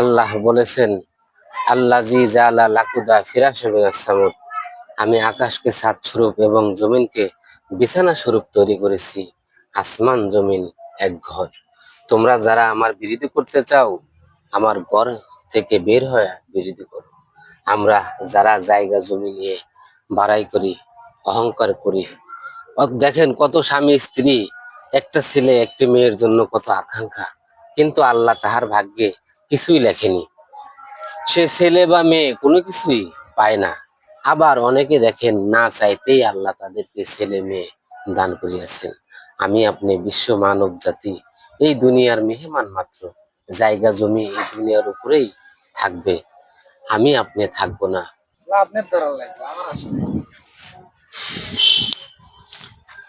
আল্লাহ বলেছেন, আল্লাযী জাআলা লাকুদা ফিরাশা মিনাস সামুদ, আমি আকাশকে ছাদ স্বরূপ এবং জমিনকে বিছানা স্বরূপ তৈরি করেছি। আসমান জমিন এক ঘর। তোমরা যারা আমার বিরোধী করতে চাও, আমার ঘর থেকে বের হয়ে বিরোধী করো। আমরা যারা জায়গা জমি নিয়ে বাড়াই করি, অহংকার করি, দেখেন কত স্বামী স্ত্রী, একটা ছেলে একটি মেয়ের জন্য কত আকাঙ্ক্ষা, কিন্তু আল্লাহ তাহার ভাগ্যে কিছুই লেখেনি। সে ছেলে বা মেয়ে কোনো কিছুই পায় না। আবার অনেকে দেখেন না চাইতেই আল্লাহ তাদেরকে ছেলে মেয়ে দান করিয়াছেন। আমি আপনি বিশ্ব মানব জাতি এই দুনিয়ার মেহমান মাত্র। জায়গা জমি এই দুনিয়ার উপরেই থাকবে, আমি আপনি থাকবো না।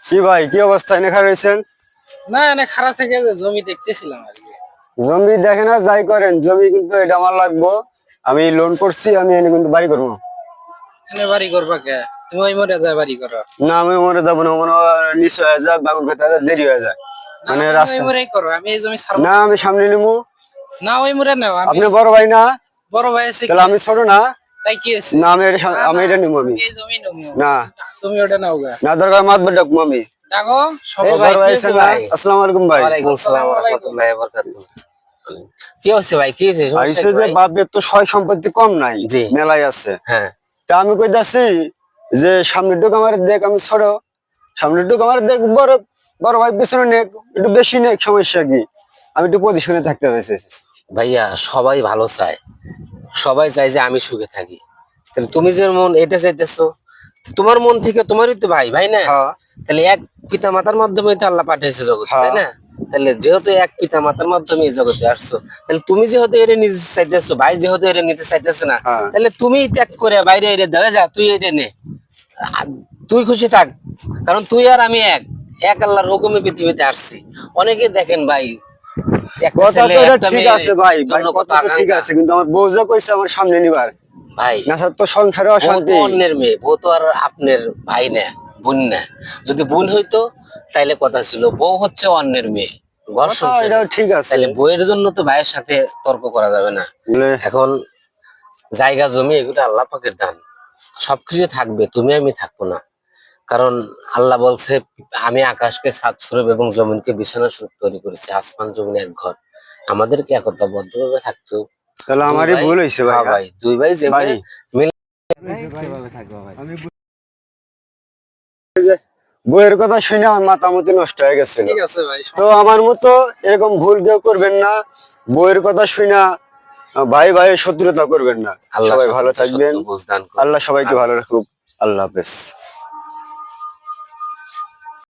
কি ভাই, কি অবস্থা? এনে খারাপ রয়েছেন? না, এনে খারাপ থেকে জমি দেখতেছিলাম আর কি। জমি দেখে না যাই করেন, জমি কিন্তু এটা আমার লাগবো। আমি লোন করছি, আমি এনে কিন্তু বাড়ি করবো। এনে বাড়ি করবা কে? তুমি ওই মরে যায় বাড়ি করো? না, আমি মরে যাবো না, মনে হয় নিচে হয়ে যায়, বাগুন খেতে হয়ে যায়, দেরি হয়ে যায়। মানে না, তুমি রাস্তা ওই মরেই করো, আমি এই জমি ছাড়বো না, আমি সামনে নিবো। না। ওই মরে নাও, আমি আপনি বড় ভাই না? বড় ভাই আছে, তাহলে আমি ছোট না? তাই কি আছে? না, আমি এটা নিবো। আমি এই জমি নেবো না, তুমি ওটা নাও গা। না দরকার মাতবে ডাকবো আমি। দেখো সবাই ভাই, বড় ভাই কি আছেন হয়েছে না? ভাই? আসসালামু আলাইকুম ভাই। ওয়ালাইকুম আসসালাম ওয়া রাহমাতুল্লাহি ওয়া বারাকাতুহু। কি হচ্ছে ভাই, কি হয়েছে? সমস্যা আইসে কি যে ভাই? বাপের তো সয় সম্পত্তি কম নাই, জি। মেলাই আছে। হ্যাঁ, তা আমি কইতাছি যে সামনের টুক আমার দেখ, আমি ছোট, সামনের টুক আমার দেখ, বড় বড় ভাই পিছনে নেক, একটু বেশি নেক, সমস্যা কি? আমি একটু পজিশনে থাকতে পেরেছি। ভাইয়া সবাই ভালো চায়, সবাই চায় যে আমি সুখে থাকি। তাহলে তুমি যে মন এটা চাইতেছো, তোমার মন থেকে তোমারই তো ভাই ভাই না? হ্যাঁ, তাহলে এক পিতা মাতার মাধ্যমে তো আল্লাহ পাঠিয়েছে জগতে, তাই হ্যাঁ। না? তাহলে যেহেতু এক পিতা মাতার মাধ্যমে এই জগতে আসছো, তাহলে তুমি যেহেতু এটা নিতে চাইতেছো, ভাই যেহেতু এটা নিতে চাইতেছে না, হ্যাঁ। তাহলে তুমি ত্যাগ করে বাইরে এটা দেওয়া যা, তুই এটা নে, আর তুই খুশি থাক। কারণ তুই আর আমি এক, এক আল্লাহর হুকুমে পৃথিবীতে আসছি। অনেকে দেখেন ভাই, একটা কথা ছেলে তো এটা একটা ঠিক মেয়ের আছে ভাই, ভাই জন্য কত কথা তো ঠিক আকাঙ্ক্ষা। আছে, কিন্তু আমার বউ যা কইছে আমার সামনে নিবার, ভাই না স্যার তো সংসারে বউ অশান্তি। তো অন্যের মেয়ে, বউ তো আর আপনার ভাই না, বোন না। যদি বোন হইতো তাইলে কথা ছিল, বউ হচ্ছে অন্যের মেয়ে, ঘর কথা সংসার। এটাও ঠিক আছে। তাইলে বউয়ের জন্য তো ভাইয়ের সাথে তর্ক করা যাবে না। বলে, এখন জায়গা জমি এগুলো আল্লাহ পাকের দান, সবকিছু থাকবে, তুমি আমি থাকবো না। কারণ আল্লাহ বলছে, আমি আকাশকে ছাদ স্বরূপ এবং জমিনকে বিছানা স্বরূপ তৈরি করেছি। আসমান জমিন এক ঘর, আমাদেরকে একতাবদ্ধ ভাবে থাকতে হবে। তাহলে দুই আমারই ভাই, ভুল হয়েছে ভাই। হ্যাঁ ভাই, দুই ভাই ভাই যেভাবে মিলে আমি বইয়ের কথা শুনে আমার মাথা মতি নষ্ট হয়ে গেছিল। ঠিক আছে ভাই। তো আমার মতো এরকম ভুল কেউ করবেন না, বইয়ের কথা শুনা ভাই ভাই শত্রুতা করবেন না। আল্লাহ সবাই ভালো সকলকে থাকবেন, সত্য বুঝ দান করুন। আল্লাহ সবাইকে ভালো রাখুক। আল্লাহ হাফেজ।